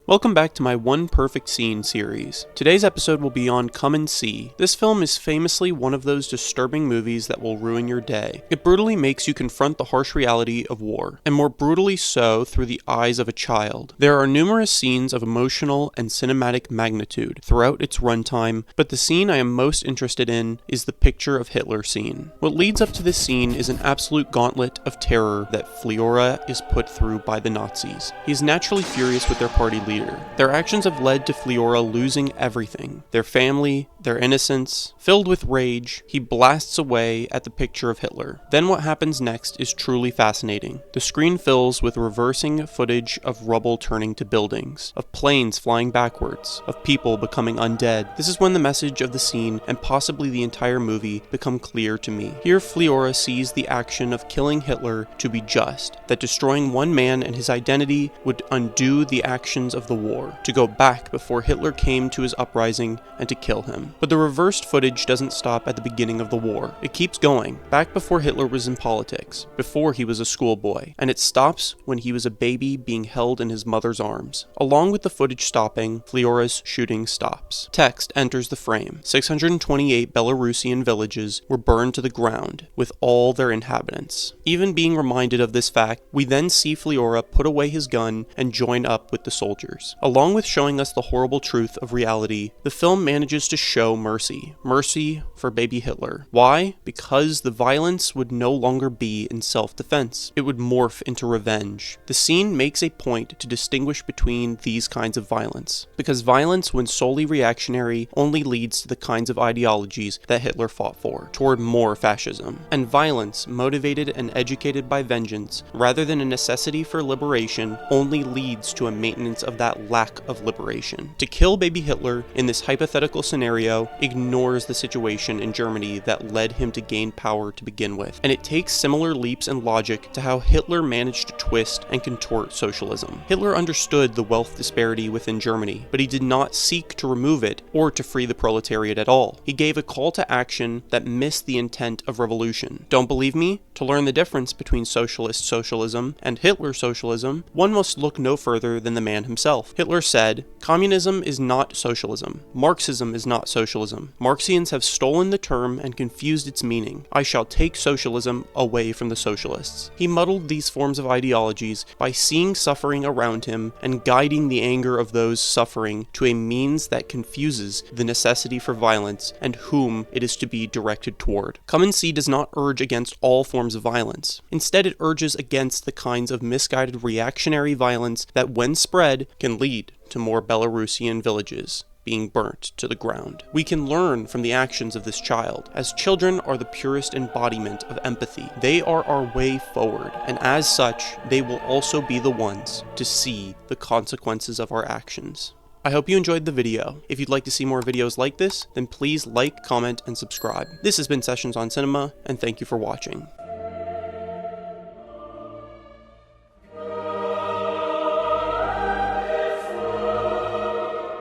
Welcome back to my One Perfect Scene series. Today's episode will be on Come and See. This film is famously one of those disturbing movies that will ruin your day. It brutally makes you confront the harsh reality of war, and more brutally so through the eyes of a child. There are numerous scenes of emotional and cinematic magnitude throughout its runtime, but the scene I am most interested in is the picture of Hitler scene. What leads up to this scene is an absolute gauntlet of terror that Fliora is put through by the Nazis. He is naturally furious with their party leader. Their actions have led to Fliora losing everything. Their family, their innocence. Filled with rage, he blasts away at the picture of Hitler. Then what happens next is truly fascinating. The screen fills with reversing footage of rubble turning to buildings, of planes flying backwards, of people becoming undead. This is when the message of the scene, and possibly the entire movie, become clear to me. Here Fliora sees the action of killing Hitler to be just, that destroying one man and his identity would undo the actions of the war, to go back before Hitler came to his uprising and to kill him. But the reversed footage doesn't stop at the beginning of the war. It keeps going, back before Hitler was in politics, before he was a schoolboy, and it stops when he was a baby being held in his mother's arms. Along with the footage stopping, Fliora's shooting stops. Text enters the frame. 628 Belarusian villages were burned to the ground, with all their inhabitants. Even being reminded of this fact, we then see Fliora put away his gun and join up with the soldiers. Along with showing us the horrible truth of reality, the film manages to show mercy. Mercy for baby Hitler. Why? Because the violence would no longer be in self-defense. It would morph into revenge. The scene makes a point to distinguish between these kinds of violence, because violence, when solely reactionary, only leads to the kinds of ideologies that Hitler fought for, toward more fascism. And violence, motivated and educated by vengeance, rather than a necessity for liberation, only leads to a maintenance of that lack of liberation. To kill baby Hitler in this hypothetical scenario ignores the situation in Germany that led him to gain power to begin with, and it takes similar leaps in logic to how Hitler managed to twist and contort socialism. Hitler understood the wealth disparity within Germany, but he did not seek to remove it or to free the proletariat at all. He gave a call to action that missed the intent of revolution. Don't believe me? To learn the difference between socialist socialism and Hitler socialism, one must look no further than the man himself. Hitler said, "Communism is not socialism. Marxism is not socialism. Marxians have stolen the term and confused its meaning. I shall take socialism away from the socialists." He muddled these forms of ideologies by seeing suffering around him and guiding the anger of those suffering to a means that confuses the necessity for violence and whom it is to be directed toward. Come and See does not urge against all forms of violence. Instead, it urges against the kinds of misguided reactionary violence that, when spread, can lead to more Belarusian villages being burnt to the ground. We can learn from the actions of this child, as children are the purest embodiment of empathy. They are our way forward, and as such, they will also be the ones to see the consequences of our actions. I hope you enjoyed the video. If you'd like to see more videos like this, then please like, comment, and subscribe. This has been Sessions on Cinema, and thank you for watching.